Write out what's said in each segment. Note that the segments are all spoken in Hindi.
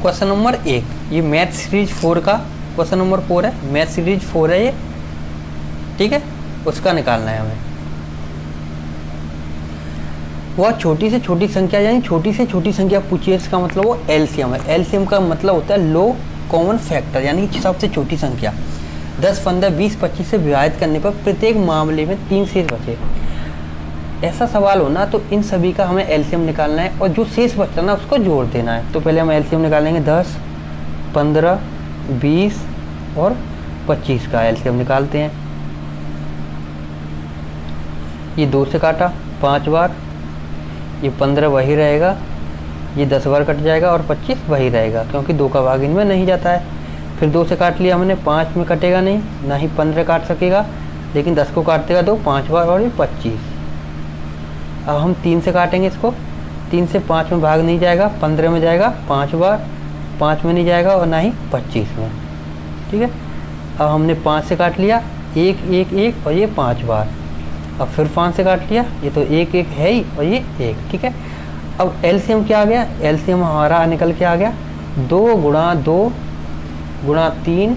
क्वेश्चन नंबर 1, ये मैथ सीरीज 4 का क्वेश्चन नंबर 4 है, मैथ सीरीज 4 है ये, ठीक है, उसका निकालना है हमें। वह छोटी से छोटी संख्या यानी छोटी से छोटी संख्या पूछिए, इसका मतलब वो एलसीएम है। एलसीएम का मतलब होता है लो कॉमन फैक्टर, यानी कि सबसे छोटी संख्या। 10, 15, 20, 25 से विभाजित करने पर प्रत्येक मामले में 3 शेष बचे। ऐसा सवाल हो ना तो इन सभी का हमें एलसीएम निकालना है और जो शेष बचता है ना उसको जोड़ देना है। तो पहले हम एलसीएम निकालेंगे 10, 15, 20 और 25 का एलसीएम निकालते हैं। ये 2 से काटा 5 बार, ये 15 वही रहेगा, ये 10 बार कट जाएगा और 25 वही रहेगा क्योंकि 2 का भाग इनमें नहीं जाता है। फिर 2 से काट लिया हमने, 5 में कटेगा नहीं, ना ही 15 काट सकेगा, लेकिन 10 को काट देगा 2 5 बार और ये 25। अब हम 3 से काटेंगे इसको, 3 से 5 में भाग नहीं जाएगा, 15 में जाएगा 5 बार, 5 में नहीं जाएगा और ना ही 25 में, ठीक है। अब हमने 5 से काट लिया, 1 1 1 और ये 5 बार। अब फिर 5 से काट लिया, ये तो 1 1 है ही और ये 1, ठीक है। अब एलसीएम क्या आ गया, एलसीएम हमारा निकल के आ गया 2 गुणा 2 गुणा 3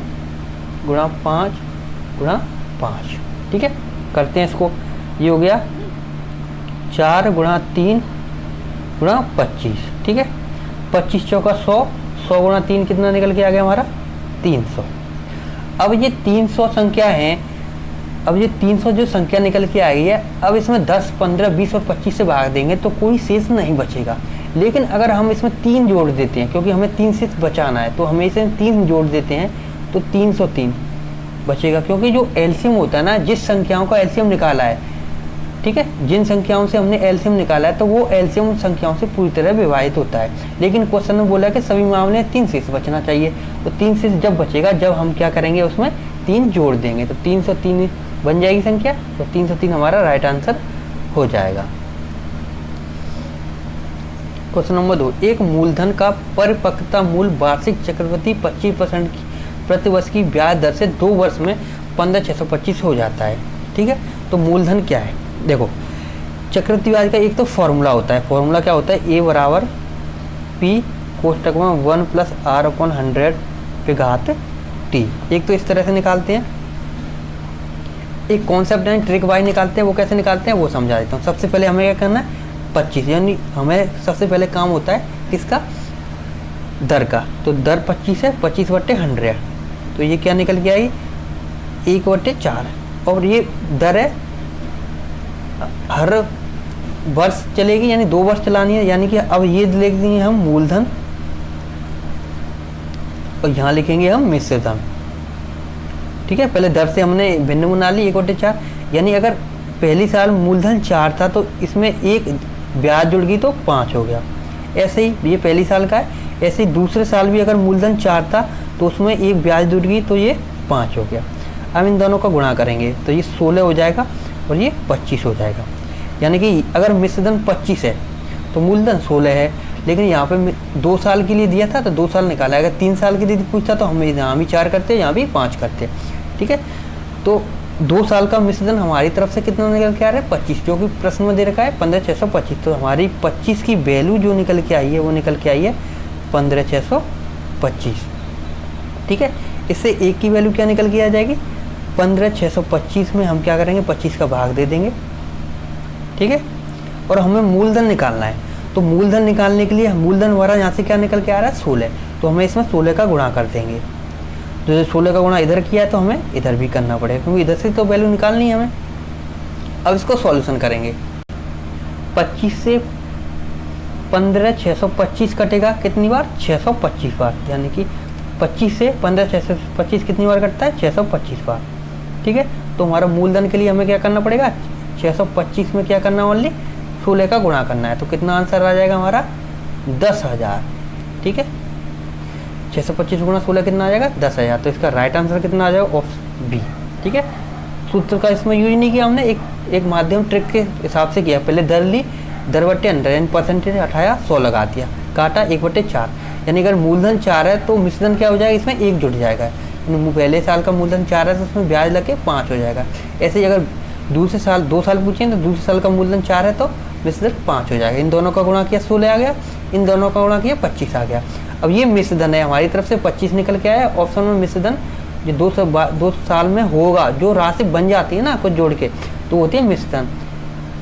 गुणा 5 गुणा 5, ठीक है। करते हैं इसको, ये हो गया 4 गुणा 3 गुणा 25, ठीक है। 25 चौका 100, 100 गुणा 3 कितना निकल के आ गया हमारा 300। अब ये 300 संख्या है, अब ये 300 जो संख्या निकल के आई है, अब इसमें 10, 15, 20 और 25 से भाग देंगे तो कोई शेष नहीं बचेगा। लेकिन अगर हम इसमें 3 जोड़ देते हैं, क्योंकि हमें 3 शेष बचाना है, तो हमें इसमें 3 जोड़ देते हैं तो 303 बचेगा। क्योंकि जो एलसीएम होता है ना, जिस संख्याओं का एलसीएम निकाला है, ठीक है, जिन संख्याओं से हमने एलसीएम निकाला है तो वो एलसीएम उन संख्याओं से पूरी तरह विभाजित होता है। लेकिन क्वेश्चन में बोला कि सभी मामले में 3 शेष बचना चाहिए, तो 3 शेष जब बचेगा जब हम क्या करेंगे उसमें 3 जोड़ देंगे तो 303 बन जाएगी संख्या, तो 303 हमारा राइट आंसर हो जाएगा। क्वेश्चन नंबर 2, एक मूलधन का परिपक्वता मूल्य वार्षिक चक्रवृद्धि 25% प्रतिवर्ष की ब्याज दर से 2 वर्ष में 15,625 हो जाता है, ठीक है। तो मूलधन क्या है, देखो चक्रवृद्धि ब्याज का एक तो फॉर्मूला होता है। फॉर्मूला क्या होता है, ए बराबर पी कोष्टक में 1 प्लस आर अपॉन 100 पे घात टी। एक तो इस तरह से निकालते हैं, एक कॉन्सेप्ट यानी ट्रिक वाइज निकालते हैं। वो कैसे निकालते हैं वो समझा देता हूँ। सबसे पहले हमें क्या करना है, 25, यानी हमें सबसे पहले काम होता है किसका, दर का। तो दर 25 है, 25/100, तो ये क्या निकल के आई 1/4। और ये दर है हर वर्ष चलेगी, यानी 2 वर्ष चलानी है, यानी कि अब ये लिख देंगे हम मूलधन और यहाँ लिखेंगे हम मिश्र धन, ठीक है। पहले दर से हमने भिन्न बना ली 1/4, यानी अगर पहली साल मूलधन 4 था तो इसमें एक ब्याज जुड़ गई तो 5 हो गया। ऐसे ही ये पहली साल का है, ऐसे ही दूसरे साल भी अगर मूलधन 4 था तो उसमें एक ब्याज जुड़ गई तो ये 5 हो गया। अब इन दोनों का गुणा करेंगे तो ये 16 हो जाएगा और ये 25 हो जाएगा। यानी कि अगर मिश्रधन 25 है तो मूलधन 16 है, लेकिन यहाँ पे 2 साल के लिए दिया था तो 2 साल निकाला। अगर 3 साल के लिए पूछता तो हम यहाँ भी 4 करते, यहाँ भी 5 करते, ठीक है। तो 2 साल का मिश्रधन हमारी तरफ से कितना निकल के आ रहा है 25, जो कि प्रश्न में दे रखा है 15,625। तो हमारी 25 की वैल्यू जो निकल के आई है वो निकल के आई है 15,625, ठीक है। इससे एक की वैल्यू क्या निकल के आ जाएगी 15,625 में हम क्या करेंगे 25 का भाग दे देंगे, ठीक है। और हमें मूलधन निकालना है, तो मूलधन निकालने के लिए मूलधन हमारा यहाँ से क्या निकल के आ रहा है 16, तो हमें इसमें 16 का गुणा कर देंगे। तो 16 का गुणा इधर किया है तो हमें इधर भी करना पड़ेगा, क्योंकि इधर से तो वैल्यू निकालनी है हमें। अब इसको सॉल्यूशन करेंगे, 25 से 15,625 कटेगा कितनी बार 625 बार, यानी कि 25 से 15,625 कितनी बार कटता है 625 बार, ठीक है। तो हमारा मूलधन के लिए हमें क्या करना पड़ेगा 625 में क्या करना, ओनली 16 का गुणा करना है। तो कितना आंसर आ जाएगा हमारा 10,000, ठीक है। 625 गुणा 16 कितना आ जाएगा 10,000। तो इसका राइट आंसर कितना आ जाएगा ऑप्शन बी, ठीक है। सूत्र का इसमें यूज नहीं किया हमने, एक माध्यम ट्रिक के हिसाब से किया। पहले दर ली, दर बट्टे 100 यानी परसेंटेज हटाया, 100 लगा दिया, काटा 1/4, यानी अगर मूलधन 4 है तो मिश्रधन क्या हो जाएगा इसमें 1 जुड़ जाएगा। पहले साल का मूलधन 4 है तो उसमें ब्याज लगे 5 हो जाएगा। ऐसे ही अगर दूसरे साल 2 साल पूछें तो दूसरे साल का मूलधन 4 है तो मिश्रधन 5 हो जाएगा। इन दोनों का गुणा किया 16 आ गया, इन दोनों का गुणा किया 25 आ गया। अब ये मिश्र धन है, हमारी तरफ से 25 निकल के आया। ऑप्शन में मिश्र धन जो 2 साल में होगा, जो राशि बन जाती है ना कुछ जोड़ के, तो होती है मिश्र धन।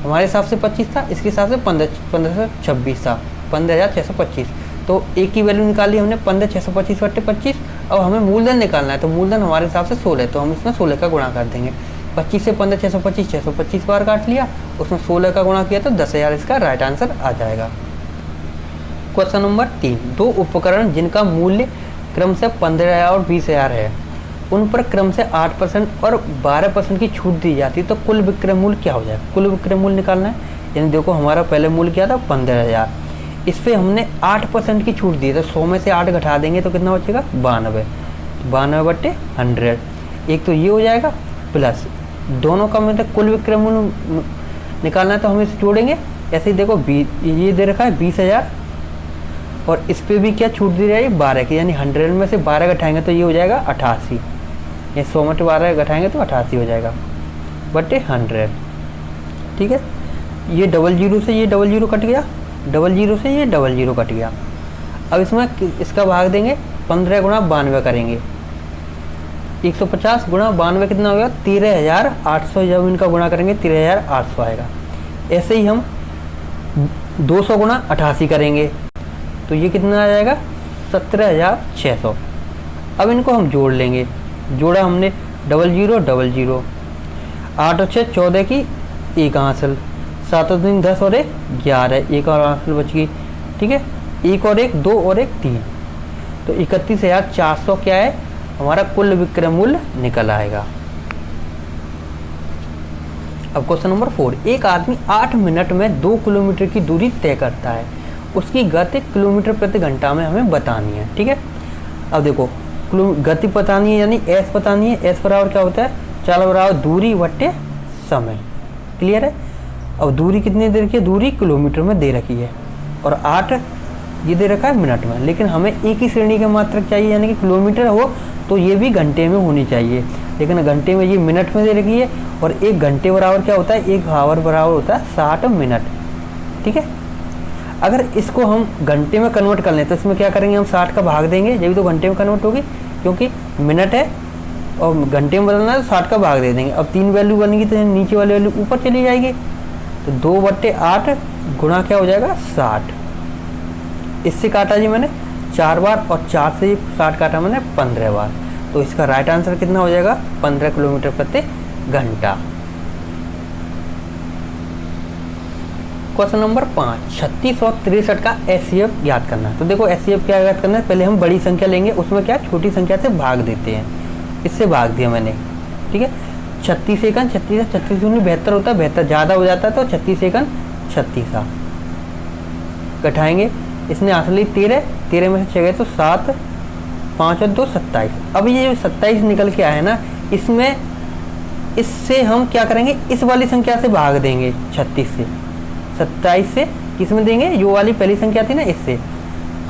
हमारे हिसाब से 25 था, इसके हिसाब से 1526 था, 15,625। तो एक की वैल्यू निकाली हमने 15,625 बट्टे 25। अब हमें मूलधन निकालना है, तो मूलधन हमारे हिसाब से 16, तो हम इसमें 16 का गुणा कर देंगे। 25 से 15,625 625 बार काट लिया, उसमें 16 का गुणा किया तो 10,000 इसका राइट आंसर आ जाएगा। क्वेश्चन नंबर 3, दो उपकरण जिनका मूल्य क्रम से 15,000 और 20,000 है, उन पर क्रम से 8% और 12% की छूट दी जाती है, तो कुल विक्रय मूल्य क्या हो जाएगा? कुल विक्रय मूल्य निकालना है, यानी देखो हमारा पहले मूल्य क्या था 15,000, इस पर हमने 8% की छूट दी, तो 100 में से 8 घटा देंगे तो कितना बचेगा 92, 92 बट्टे 100। एक तो ये हो जाएगा, प्लस दोनों का मतलब कुल विक्रय मूल्य निकालना है, तो हम इसे जोड़ेंगे। ऐसे ही देखो ये दे रखा है 20,000 और इस पर भी क्या छूट दी जाएगी 12 की, यानी 100 में से 12 घटाएंगे तो ये हो जाएगा 88, ये 100 में से 12 घटाएंगे तो 88 हो जाएगा बट्टे 100। ठीक है, ये 00 से ये 00 कट गया, 00 से ये 00 कट गया। अब इसमें इसका भाग देंगे, 15 गुणा 92 करेंगे, 150 गुणा 92 कितना होगा 13,800, जब इनका गुणा करेंगे 13,800 आएगा। ऐसे ही हम 200 गुणा 88 करेंगे तो ये कितना आ जाएगा 17,600। अब इनको हम जोड़ लेंगे, जोड़ा हमने 00 00, 8 और 6 14 की एक हासिल, 7 और 3 10 और 1 11, एक और हासिल बच गई। ठीक है, एक और एक 2 और एक 3, तो 31,400 क्या है हमारा कुल विक्रय मूल्य निकल आएगा। अब क्वेश्चन नंबर 4, एक आदमी 8 मिनट में 2 किलोमीटर की दूरी तय करता है, उसकी गति किलोमीटर प्रति घंटा में हमें बतानी है। ठीक है, अब देखो गति बतानी है, यानी एस बतानी है। एस बराबर क्या होता है, चाल बराबर दूरी बट्टे समय। क्लियर है। अब दूरी कितनी दे रखी है, दूरी किलोमीटर में दे रखी है, और 8 ये दे रखा है मिनट में, लेकिन हमें एक ही श्रेणी के मात्रक चाहिए, यानी कि किलोमीटर हो तो ये भी घंटे में होनी चाहिए, लेकिन घंटे में ये मिनट में दे रखी है। और एक घंटे बराबर क्या होता है, एक आवर बराबर होता है 60 मिनट। ठीक है, अगर इसको हम घंटे में कन्वर्ट कर लें तो इसमें क्या करेंगे, हम 60 का भाग देंगे, जब तो घंटे में कन्वर्ट होगी, क्योंकि मिनट है और घंटे में बदलना है तो 60 का भाग दे देंगे। अब 3 वैल्यू बनेगी तो नीचे वाली वैल्यू ऊपर चली जाएगी, तो 2/8 गुणा क्या हो जाएगा 60। इससे काटा जी मैंने 4 बार, और 4 से 60 काटा मैंने 15 बार, तो इसका राइट आंसर कितना हो जाएगा 15 किलोमीटर प्रति घंटा। क्वेश्चन नंबर 5, 36 और 63 का एचसीएफ याद करना है। तो देखो एचसीएफ क्या याद करना है, पहले हम बड़ी संख्या लेंगे, उसमें क्या छोटी संख्या से भाग देते हैं, इससे भाग दिया मैंने। ठीक है, 36 एकन 36 36 72 होता है, 72 ज़्यादा हो जाता है तो 36 एकन 36 घटाएंगे, इसने असली 13 में से 6 गए तो 7, 5 और 2 27। अब ये जो 27 निकल के आया ना, इसमें इससे हम क्या करेंगे, इस वाली संख्या से भाग देंगे 36 से, 27 से किस में देंगे, जो वाली पहली संख्या थी ना इससे।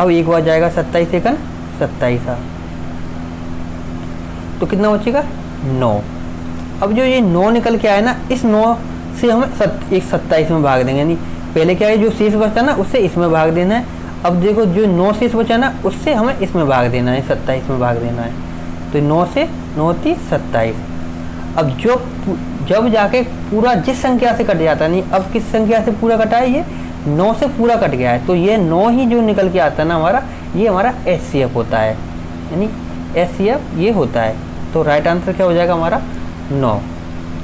अब एक बार जाएगा 27 एकन 27, तो कितना बचेगा 9। अब जो ये 9 निकल के आया ना, इस 9 से हमें 27 में भाग देंगे, यानी पहले क्या है जो शेष बचा ना उससे इसमें भाग देना है। अब देखो जो 9 शेष बचा ना उससे हमें इसमें भाग देना है, 27 में भाग देना है, तो 9 से 9 30 27। अब जब जाके पूरा जिस संख्या से कट जाता नहीं, अब किस संख्या से पूरा कटा है, ये 9 से पूरा कट गया है, तो ये 9 ही जो निकल के आता है ना हमारा, ये हमारा एचसीएफ होता है, यानी एचसीएफ ये होता है। तो राइट आंसर क्या हो जाएगा हमारा 9।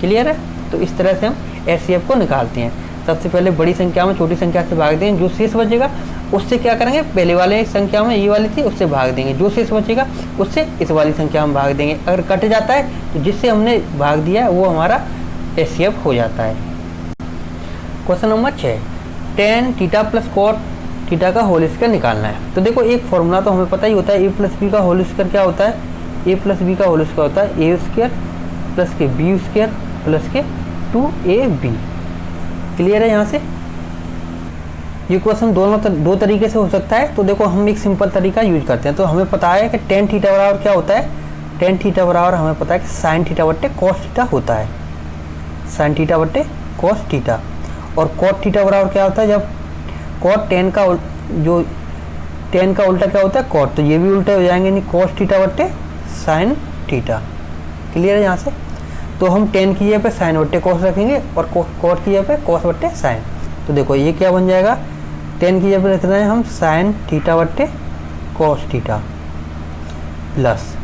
क्लियर है। तो इस तरह से हम एचसीएफ को निकालते हैं। सबसे पहले बड़ी संख्या में छोटी संख्या से भाग देंगे, जो शेष बचेगा उससे क्या करेंगे, पहले वाले संख्या में ये वाली थी उससे भाग देंगे, जो शेष बचेगा उससे इस वाली संख्या में भाग देंगे। अगर कट जाता है तो जिससे हमने भाग दिया है वो हमारा एचसीएफ हो जाता है। Question number 6, tan theta plus cot theta का होल स्क्वायर निकालना है। तो देखो एक फॉर्मूला तो हमें पता ही होता है, a प्लस बी का होल स्क्वायर क्या होता है, a प्लस बी का होल स्क्वायर होता है a स्क्वायर प्लस के बी स्क्वायर प्लस के 2ab। क्लियर है। यहाँ से ये क्वेश्चन दो तरीके से हो सकता है। तो देखो हम एक सिंपल तरीका यूज करते हैं। तो हमें पता है कि tan थीटा बराबर क्या होता है, tan थीटा बराबर हमें पता है कि sin थीटा बट्टे cos थीटा होता है, sin थीटा बट्टे cos थीटा। और cot थीटा बराबर क्या होता है, जब cot tan का जो टेन का उल्टा क्या होता है, कॉट, तो ये भी उल्टे हो जाएंगे, यानी कॉस थीटा बट्टे साइन थीटा। क्लियर है यहाँ से? तो हम टेन की जगह पे साइन बट्टे कॉस रखेंगे और कॉट की जगह पे कॉस बट्टे साइन। तो देखो ये क्या बन जाएगा, टेन की जगह पे रख रहे हैं हम साइन थीटा बट्टे कॉस थीटा प्लस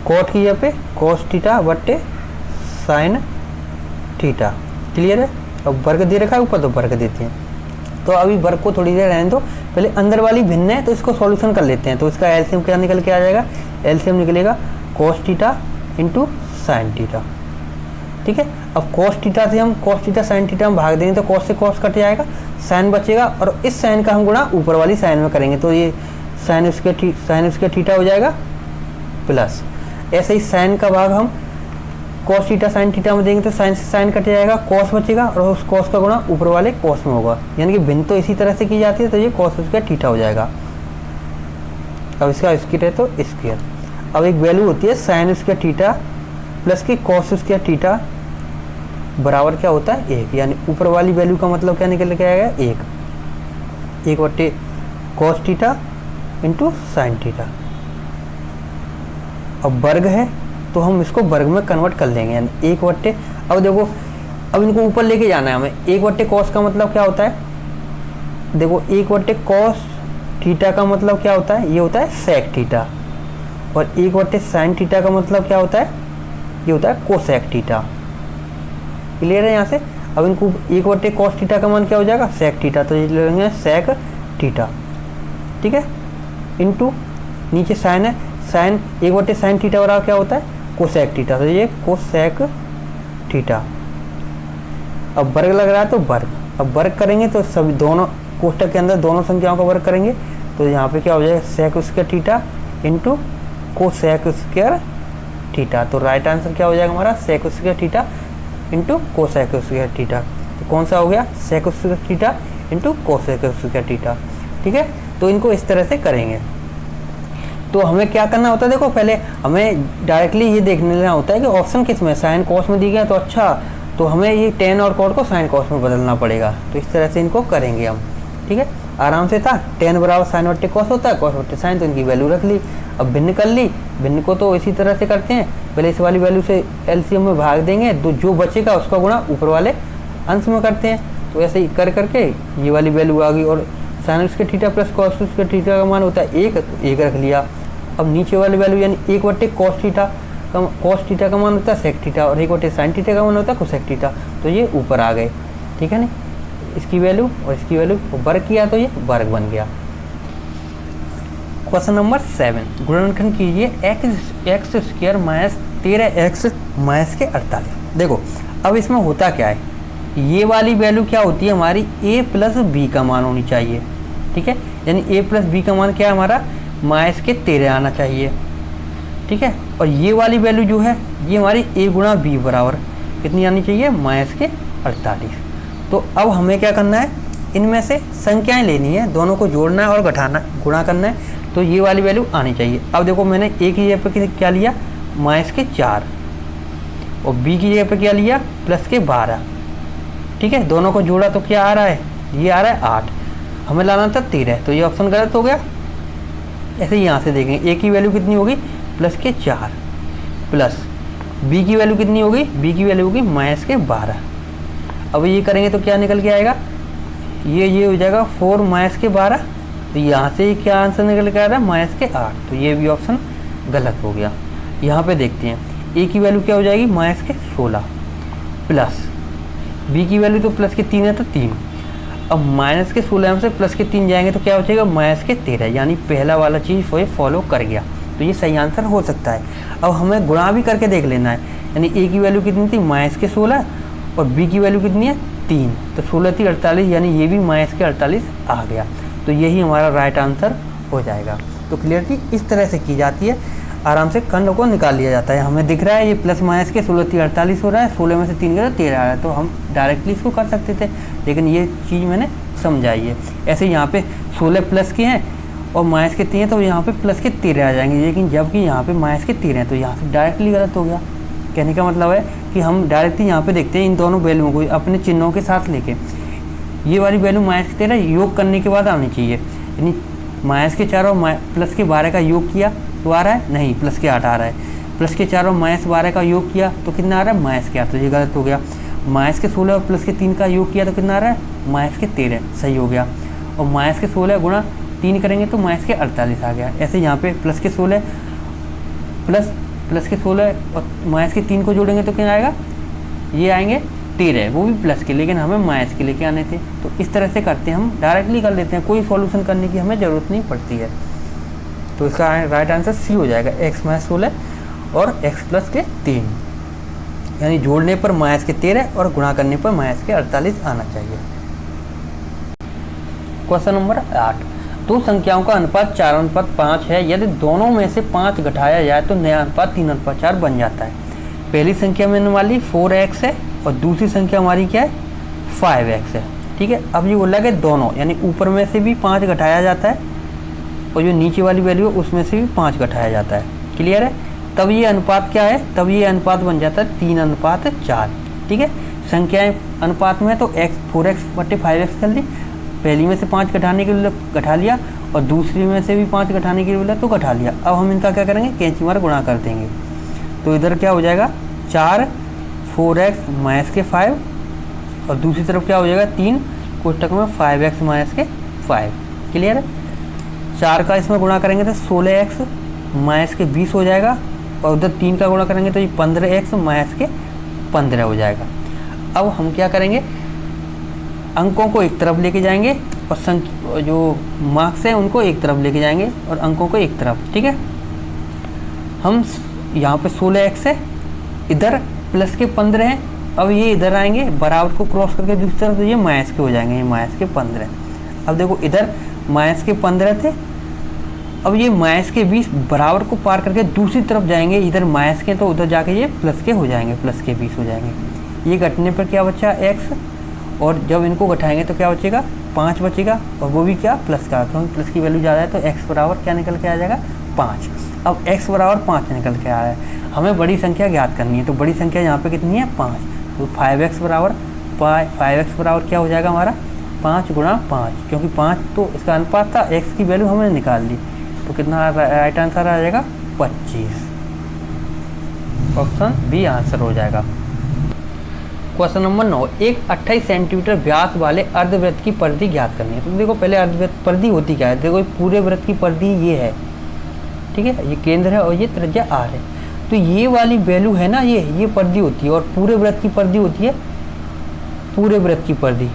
कॉट की जगह पे कॉस थीटा बट्टे साइन थीटा। क्लियर है? अब वर्ग दे रखा है ऊपर, तो वर्ग देते हैं। तो अभी वर्ग को थोड़ी देर रहने दो, पहले अंदर वाली भिन्न है तो इसको सॉल्यूशन कर लेते हैं। तो इसका एलसीएम क्या निकल के आ जाएगा, एलसीएम निकलेगा cos theta into sine theta. ठीक है, अब कॉस थीटा से हम कॉस थीटा साइन थीटा हम भाग देंगे तो कॉस से कॉस कट जाएगा, साइन बचेगा और इस साइन का हम गुणा ऊपर वाली साइन में करेंगे तो ये साइन स्क्वायर थीटा हो जाएगा प्लस ऐसे ही साइन का भाग हम कॉस थीटा साइन थीटा में देंगे तो साइन से साइन कट जाएगा, कॉस बचेगा और उस कॉस का गुणा ऊपर वाले कॉस में होगा, यानी कि भिन्न तो इसी तरह से की जाती है तो ये कॉस स्क्वायर थीटा हो जाएगा। अब इसका स्क्वायर है तो स्क्वायर। अब एक वैल्यू होती है साइन स्क्वायर थीटा प्लस की कॉस स्क्वायर थीटा बराबर क्या होता है, एक, यानी ऊपर वाली वैल्यू का मतलब क्या निकल के आएगा, एक बट्टे cos theta into sine theta. अब वर्ग है तो हम इसको वर्ग में कन्वर्ट कर लेंगे, यानी एक बट्टे, अब देखो अब इनको ऊपर लेके जाना है हमें। एक बट्टे कॉस का मतलब क्या होता है, देखो एक बट्टे कॉस थीटा का मतलब क्या होता है, ये होता है सेक थीटा, और एक बट्टे साइन थीटा का मतलब क्या होता है, ये होता है कोसेक थीटा। क्लियर है यहाँ से? अब इनको एक बट्टे कॉस थीटा का मान क्या हो जाएगा, सेक थीटा, तो ये लेंगे सेक थीटा। ठीक है, इंटू नीचे साइन है, साइन एक बट्टे साइन थीटा बराबर क्या होता है, कोसेक थीटा, तो ये कोसेक थीटा। अब वर्ग लग रहा है तो वर्ग, अब वर्ग करेंगे तो सभी दोनों कोष्टक के अंदर दोनों संख्याओं का वर्ग करेंगे तो यहाँ पे क्या हो जाएगा, sec square theta into cosec square theta. तो राइट आंसर क्या हो जाएगा हमारा, sec square theta into cosec square theta. तो कौन सा हो गया, sec square theta into cosec square theta. ठीक है, तो इनको इस तरह से करेंगे। तो हमें क्या करना होता है, देखो पहले हमें डायरेक्टली ये देखने लेना होता है कि ऑप्शन किस में, साइन कॉस में दी गया तो अच्छा, तो हमें ये टेन और कॉट को साइन कॉस में बदलना पड़ेगा। तो इस तरह से इनको करेंगे हम। ठीक है, आराम से था, टेन बराबर साइन बट्टे कॉस होता है, कॉस बट्टे साइन, तो इनकी वैल्यू रख ली। अब भिन्न कर ली, भिन्न को तो इसी तरह से करते हैं, पहले इस वाली वैल्यू से एलसीएम में भाग देंगे, तो जो बचेगा उसका गुणा ऊपर वाले अंश में करते हैं। तो ऐसे ही कर करके ये वाली वैल्यू आ गई, और sine square theta plus cos square theta का मान होता है एक, तो एक रख लिया। अब नीचे वाली वैल्यू यानी एक बट्टे कॉस थीटा का मान होता है सेक थीटा, और एक बट्टे साइन थीटा का मान होता है कोसेक थीटा, तो ये ऊपर आ गए। ठीक है ना, इसकी वैल्यू और इसकी वैल्यू वर्ग किया तो ये वर्ग बन गया। क्वेश्चन नंबर 7, गुणनखंड कीजिए x square minus 13x minus के 48। देखो अब इसमें होता क्या है, ये वाली वैल्यू क्या होती है हमारी, a प्लस बी का मान होनी चाहिए। ठीक है, यानी a प्लस बी का मान क्या है हमारा, माइनस के 13 आना चाहिए। ठीक है, और ये वाली वैल्यू जो है ये हमारी a गुणा बी बराबर कितनी आनी चाहिए, माइनस के 48। तो अब हमें क्या करना है, इनमें से संख्याएं लेनी है, दोनों को जोड़ना है और घटाना गुणा करना है, तो ये वाली वैल्यू आनी चाहिए। अब देखो मैंने a की जगह पर क्या लिया, माइनस के 4, और b की जगह पर क्या लिया, प्लस के 12। ठीक है, दोनों को जोड़ा तो क्या आ रहा है, ये आ रहा है 8, हमें लाना था 13, तो ये ऑप्शन गलत हो गया। ऐसे ही यहाँ से देखेंगे a की वैल्यू कितनी होगी, प्लस के 4, प्लस b की वैल्यू कितनी होगी, b की वैल्यू होगी माइनस के 12। अब ये करेंगे तो क्या निकल के आएगा, ये हो जाएगा 4 माइनस के 12, तो यहाँ से क्या आंसर निकल के आ रहा है, माइनस के 8, तो ये भी ऑप्शन गलत हो गया। यहाँ पे देखते हैं a की वैल्यू क्या हो जाएगी, माइनस के 16, प्लस b की वैल्यू तो प्लस के 3 है तो 3, अब माइनस के 16 से प्लस के 3 जाएंगे तो क्या हो जाएगा, माइनस के 13, यानी पहला वाला चीज़ वो फॉलो कर गया, तो ये सही आंसर हो सकता है। अब हमें गुणा भी करके देख लेना है, यानी a की वैल्यू कितनी थी, माइनस के 16, और b की वैल्यू कितनी है 3, तो 16 थी 48, यानी ये भी माइनस के 48 आ गया, तो यही हमारा राइट आंसर हो जाएगा। तो क्लियर की इस तरह से की जाती है, आराम से खंड को निकाल लिया जाता है। हमें दिख रहा है ये प्लस माइनस के 16 थी 48 हो रहा है, 16 में से 3 गया तो 13 आ रहा है, तो हम डायरेक्टली इसको कर सकते थे, लेकिन ये चीज़ मैंने समझाई है। ऐसे यहाँ पे 16 प्लस के हैं और माइनस के 3 हैं, तो यहाँ पे प्लस के 13 आ जाएंगे, लेकिन जबकि यहाँ पे माइनस के 13 हैं, तो यहाँ से डायरेक्टली गलत हो गया। कहने का मतलब है कि हम डायरेक्टली यहाँ पे देखते हैं इन दोनों वैल्यूओं को अपने चिन्हों के साथ लेके, ये वाली वैल्यू माइनस के 13 योग करने के बाद आनी चाहिए, यानी माइनस के 4 और प्लस के 12 का योग किया तो आ रहा है, नहीं प्लस के 8 आ रहा है। प्लस के 4 और माइनस 12 का योग किया तो कितना आ रहा है, माइनस के 8, तो ये गलत हो गया। माइनस के 16 और प्लस के 3 का योग किया तो कितना आ रहा है, माइनस के 13, सही हो गया। और माइनस के 16 गुणा 3 करेंगे तो माइनस के 48 आ गया। ऐसे यहाँ पे प्लस के 16 प्लस के 16 और माइनस के 3 को जोड़ेंगे तो क्या आएगा, ये आएंगे 13, वो भी प्लस के, लेकिन हमें माइनस के लेके आने थे। तो इस तरह से करते हैं, हम डायरेक्टली कर लेते हैं, कोई सॉल्यूशन करने की हमें ज़रूरत नहीं पड़ती है। तो इसका राइट आंसर सी हो जाएगा, x माइनस 16 और x प्लस के 3, यानी जोड़ने पर माइनस के 13 और गुणा करने पर माइनस के 48 आना चाहिए। क्वेश्चन नंबर 8, दो संख्याओं का अनुपात 4:5 है। यदि दोनों में से 5 घटाया जाए तो नया अनुपात 3:4 बन जाता है। पहली संख्या में वाली 4x है और दूसरी संख्या हमारी क्या है, 5x है। ठीक है, अब ये बोला कि दोनों, यानी ऊपर में से भी 5 घटाया जाता है और जो नीचे वाली वैल्यू है उसमें से भी 5 घटाया जाता है। क्लियर है, तब ये अनुपात क्या है, तब ये अनुपात बन जाता है 3:4। ठीक है, संख्याएं अनुपात में है तो 4x/5x कर ली, पहली में से 5 घटाने के लिए घटा लिया और दूसरी में से भी 5 घटाने के लिए बोला तो घटा लिया। अब हम इनका क्या करेंगे, कैंची मार गुणा कर देंगे। तो इधर क्या हो जाएगा, 4 4x माइनस के 5 और दूसरी तरफ क्या हो जाएगा, 3 कोष्टक में 5x माइनस के 5। क्लियर है, 4 का इसमें गुणा करेंगे तो 16x माइनस के 20 हो जाएगा और उधर 3 का गुणा करेंगे तो ये 15x माइनस के 15 हो जाएगा। अब हम क्या करेंगे, अंकों को एक तरफ लेके जाएंगे और जो मार्क्स हैं उनको एक तरफ लेके जाएंगे और अंकों को एक तरफ। ठीक है, हम यहाँ पे 16x है, इधर प्लस के 15 हैं, अब ये इधर आएंगे बराबर को क्रॉस करके दूसरी तरफ, तो ये माइनस के हो जाएंगे, ये माइनस के 15। अब देखो इधर माइनस के 15 थे, अब ये माइनस के 20 बराबर को पार करके दूसरी तरफ जाएंगे, इधर माइनस के तो उधर जाके ये प्लस के हो जाएंगे, प्लस के 20 हो जाएंगे। ये घटने पर क्या बचा, x, और जब इनको घटाएंगे तो क्या बचेगा, 5 बचेगा, और वो भी क्या, प्लस का, क्योंकि प्लस की वैल्यू ज़्यादा है तो x बराबर क्या निकल के आ जाएगा, 5। अब x बराबर 5 निकल के आ रहा है, हमें बड़ी संख्या ज्ञात करनी है। तो बड़ी संख्या यहाँ पे कितनी है, 5। तो 5x बराबर क्या हो जाएगा हमारा, 5 गुणा 5, क्योंकि 5 तो इसका अनुपात था, x की वैल्यू हमने निकाल ली, तो कितना राइट आंसर आ जाएगा, 25। ऑप्शन बी आंसर हो जाएगा। क्वेश्चन नंबर 9, एक 28 सेंटीमीटर व्यास वाले अर्धवृत्त की परिधि ज्ञात करनी है। तो देखो पहले अर्धवृत्त परिधि होती क्या है, देखो पूरे वृत्त की परिधि ये है, ठीक है, ये केंद्र है और ये त्रिज्या r है। तो ये वाली वैल्यू है ना, ये परिधि होती है, और पूरे वृत्त की परिधि होती है, पूरे वृत्त की परिधि,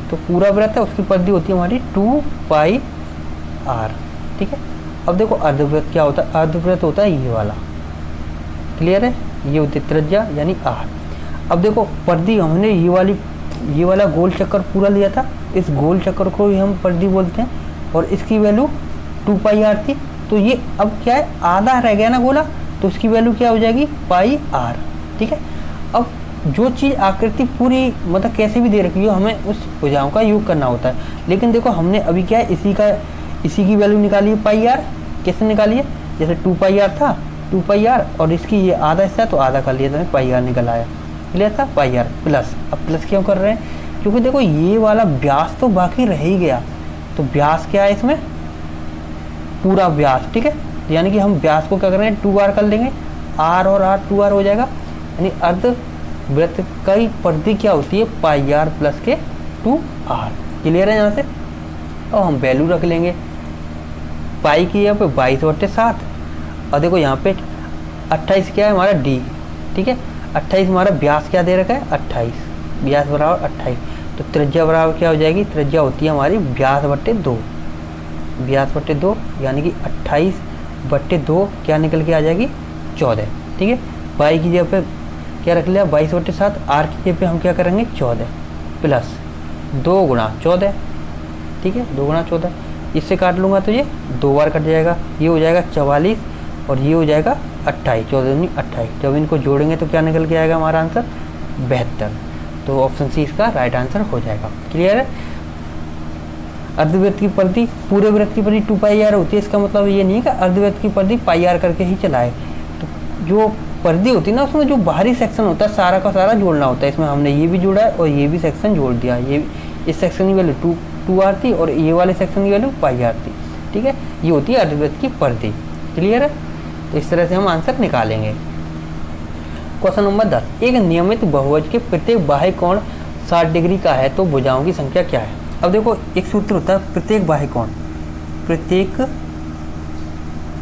तो पूरा वृत्त है उसकी परिधि होती है हमारी 2πr। ठीक है, अब देखो अर्धवृत्त क्या होता है, अर्धवृत्त होता है ये वाला, क्लियर है, ये होती है त्रिज्या यानी r। अब देखो परिधि हमने ये वाला गोल चक्कर पूरा लिया था, इस गोल चक्कर को ही हम परिधि बोलते हैं, और इसकी वैल्यू 2πr थी। तो ये अब क्या है, आधा रह गया ना गोला, तो इसकी वैल्यू क्या हो जाएगी, πr। ठीक है, अब जो चीज़ आकृति पूरी मतलब कैसे भी दे रखी हो, हमें उस भुजाओं का योग करना होता है। लेकिन देखो हमने अभी क्या है, इसी की वैल्यू निकाली है πr। कैसे निकाली है, जैसे 2πr था, 2πr और इसकी ये आधा हिस्सा तो आधा कर लिया, तो πr निकल आया, क्लियर था, πr प्लस। अब प्लस क्यों कर रहे हैं, क्योंकि देखो ये वाला व्यास तो बाकी रह ही गया, तो व्यास क्या है इसमें, पूरा व्यास। ठीक है, यानी कि हम व्यास को क्या कर रहे हैं, 2r कर लेंगे, r और r 2r हो जाएगा, यानी अर्धवृत्त की परिधि क्या होती है, πr प्लस के 2r। क्लियर है यहाँ से। और हम वैल्यू रख लेंगे, पाई की यहाँ पे 22/7, और देखो यहाँ पे 28 क्या है हमारा d। ठीक है, 28 हमारा व्यास क्या दे रखा है, 28, व्यास बराबर 28। तो त्रिज्या बराबर क्या हो जाएगी, त्रिज्या होती है हमारी व्यास/2, व्यास/2, यानी कि 28/2 क्या निकल के आ जाएगी, 14। ठीक है, पाई की जगह पे क्या रख लिया, 22/7, r की जगह पे हम क्या करेंगे, 14 प्लस 2 गुणा 14। ठीक है, 2 गुणा 14, इससे काट लूँगा तो ये 2 बार कट जाएगा, ये हो जाएगा 44 और ये हो जाएगा 28, 14 दूनी 28। जब इनको जोड़ेंगे तो क्या निकल के आएगा हमारा आंसर, 72। तो ऑप्शन सी इसका राइट आंसर हो जाएगा। क्लियर है। अर्धवृत्त की परिधि, पूरे वृत्त की परिधि 2πr होती है, इसका मतलब ये नहीं है कि अर्धवृत्त की परिधि πr करके ही चलाए। तो जो परिधि होती है ना, उसमें जो बाहरी सेक्शन होता है सारा का सारा जोड़ना होता है। इसमें हमने ये भी जोड़ा है और ये भी सेक्शन जोड़ दिया, इस सेक्शन की वैल्यू 2r थी और ये वाले सेक्शन की वैल्यू πr थी। ठीक है, ये होती है अर्धवृत्त की परिधि। क्लियर है? तो इस तरह से हम आंसर निकालेंगे। क्वेश्चन नंबर 10, एक नियमित बहुभुज के प्रत्येक बाह्य कोण 60 डिग्री का है तो भुजाओं की संख्या क्या है? अब देखो एक सूत्र होता है प्रत्येक बाह्य कोण, प्रत्येक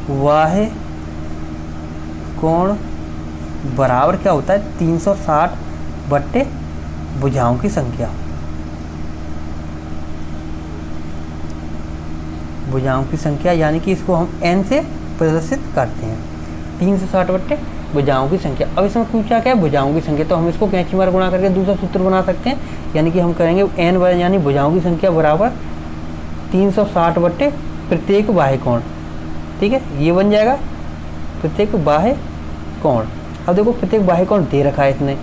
बाह्य कोण बराबर क्या होता है 360 बट्टे भुजाओं की संख्या। भुजाओं की संख्या यानी कि इसको हम n से प्रदर्शित करते हैं, 360 बट्टे भुजाओं की संख्या। अब इसमें पूछा क्या है भुजाओं की संख्या, तो हम इसको कैंची मार गुणा करके दूसरा सूत्र बना सकते हैं, यानी कि हम करेंगे n यानी भुजाओं की संख्या बराबर 360 बट्टे प्रत्येक बाह्य कोण। ठीक है, ये बन जाएगा प्रत्येक बाह्य कोण। अब देखो प्रत्येक बाह्य कोण दे रखा है इसने,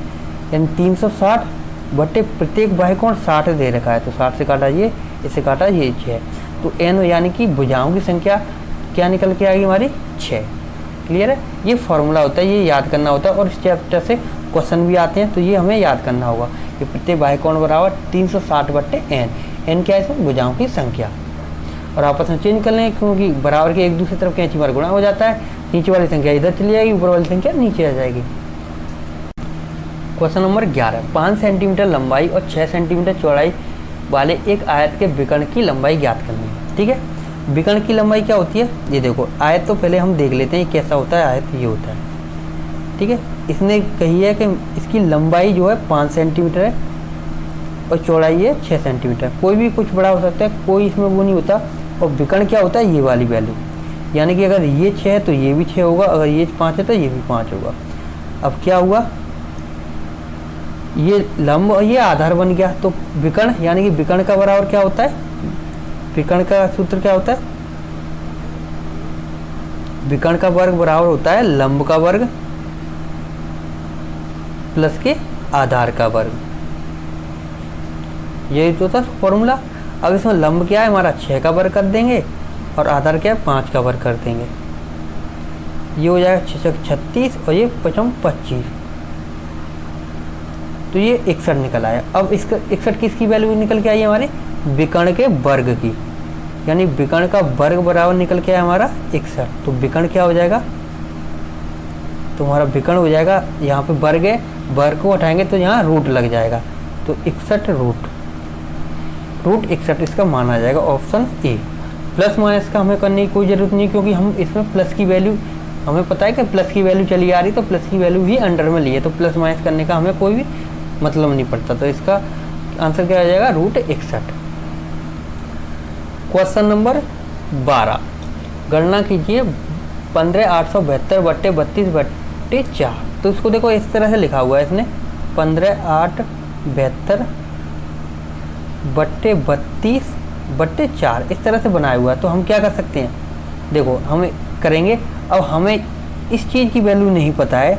यानी 360 बट्टे प्रत्येक बाह्य कोण 60 दे रखा है, तो 60 से काटा ये, इससे काटा ये 6, तो n यानी कि भुजाओं की संख्या क्या निकल के आएगी हमारी 6। क्लियर है? ये फॉर्मूला होता है, ये याद करना होता है और इस चैप्टर से क्वेश्चन भी आते हैं, तो ये हमें याद करना होगा कि प्रत्येक बाह्य कोण बराबर 360 बट्टे n क्या है इसमें भुजाओं की संख्या। और आपस में चेंज कर लेंगे क्योंकि बराबर के एक दूसरी तरफ कैंची मार गुणा हो जाता है, नीचे वाली संख्या इधर चली जाएगी, ऊपर वाली संख्या नीचे आ जाएगी। क्वेश्चन नंबर 11, 5 सेंटीमीटर लंबाई और 6 सेंटीमीटर चौड़ाई वाले एक आयत के विकर्ण की लंबाई ज्ञात करनी है। ठीक है, विकर्ण की लंबाई क्या होती है, ये देखो आयत तो पहले हम देख लेते हैं कैसा होता है। आयत ये होता है। ठीक है, इसने कही है कि इसकी लंबाई जो है 5 सेंटीमीटर है और चौड़ाई है 6 सेंटीमीटर। कोई भी कुछ बड़ा हो सकता है, कोई इसमें वो नहीं होता। और विकर्ण क्या होता है, ये वाली वैल्यू, यानी कि अगर ये 6 है तो ये भी 6 होगा, अगर ये 5 है तो ये भी 5 होगा। अब क्या हुआ, ये लंब और ये आधार बन गया, तो विकर्ण यानी कि विकर्ण का बराबर क्या होता है, विकर्ण का सूत्र क्या होता है, विकर्ण का वर्ग बराबर होता है लंब का वर्ग प्लस के आधार का वर्ग। यही तो था फॉर्मूला। अब इसमें लंब क्या है हमारा 6 का वर्ग कर देंगे और आधार क्या है 5 का वर्ग कर देंगे। ये हो जाएगा 6 36 और ये 5 25, तो ये 61 निकल आया। अब इसका 61 किसकी वैल्यू निकल के आई हमारे विकर्ण के वर्ग की, यानी विकर्ण का वर्ग बराबर निकल के आया हमारा 61। तो विकर्ण क्या हो जाएगा, तो हमारा विकर्ण हो जाएगा, यहाँ पे वर्ग है, वर्ग को हटाएंगे तो यहाँ रूट लग जाएगा, तो 61 रूट 61 इसका माना जाएगा ऑप्शन ए। प्लस माइनस का हमें करने की कोई ज़रूरत नहीं, क्योंकि हम इसमें प्लस की वैल्यू हमें पता है कि प्लस की वैल्यू चली आ रही, तो प्लस की वैल्यू भी अंडर में ली है, तो प्लस माइनस करने का हमें कोई भी मतलब नहीं पड़ता। तो इसका आंसर क्या आ जाएगा √61। क्वेश्चन नंबर 12, गणना कीजिए 15,872 बट्टे 32 बट्टे 4। तो इसको देखो इस तरह से लिखा हुआ है इसने 15,872 बट्टे 32 बट्टे 4 इस तरह से बनाया हुआ है। तो हम क्या कर सकते हैं, देखो हमें करेंगे। अब हमें इस चीज़ की वैल्यू नहीं पता है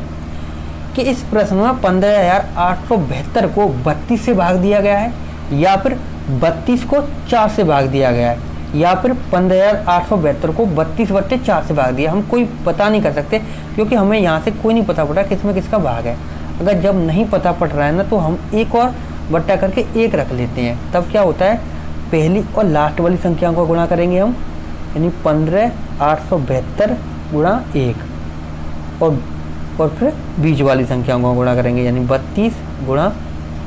कि इस प्रश्न में 15,872 को 32 से भाग दिया गया है या फिर 32 को 4 से भाग दिया गया है, या फिर 15,872 को 32 बट्टे 4 से भाग दिया। हम कोई पता नहीं कर सकते, क्योंकि हमें यहाँ से कोई नहीं पता पड़ा किसमें किसका भाग है। अगर जब नहीं पता पड़ रहा है ना, तो हम एक और बट्टा करके एक रख लेते हैं। तब क्या होता है, पहली और लास्ट वाली संख्याओं को गुणा करेंगे हम, यानी 15,872 गुणा 1 और फिर बीच वाली संख्याओं को गुणा करेंगे, यानी 32 गुणा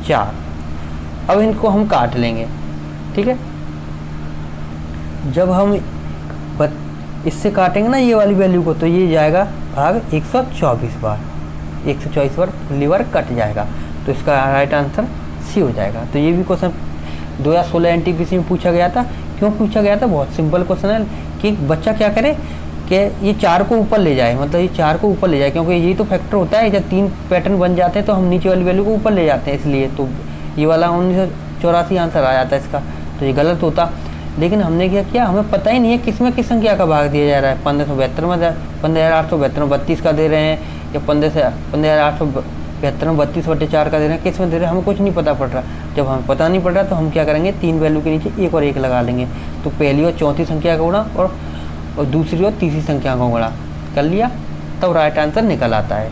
4। अब इनको हम काट लेंगे। ठीक है, जब हम इससे काटेंगे ना ये वाली वैल्यू को, तो ये जाएगा भाग 124 बार, 124 बार पहली बार कट जाएगा। तो इसका राइट आंसर सी हो जाएगा। तो ये भी क्वेश्चन 2016 एनटीपीसी में पूछा गया था। क्यों पूछा गया था, बहुत सिंपल क्वेश्चन है कि बच्चा क्या करे कि ये 4 को ऊपर ले जाए, मतलब ये 4 को ऊपर ले जाए, क्योंकि यही तो फैक्टर होता है। जब 3 पैटर्न बन जाते हैं तो हम नीचे वाली वैल्यू को ऊपर ले जाते हैं, इसलिए तो ये वाला 1984 आंसर आ जाता है इसका। तो ये गलत होता, लेकिन हमने क्या किया, हमें पता ही नहीं है किस में किस संख्या का भाग दिया जा रहा है। 1572 में 15,872 में 32 का दे रहे हैं, या 15,872 में 32 बट्टे 4 का दे रहे हैं, किस में दे रहे हैं हमें कुछ नहीं पता पड़ रहा। जब हमें पता नहीं पड़ रहा तो हम क्या करेंगे, 3 वैल्यू के नीचे 1 और 1 लगा लेंगे। तो पहली और चौथी संख्या का गुणा और दूसरी और तीसरी संख्या का गुणा कर लिया, तब राइट आंसर निकल आता है।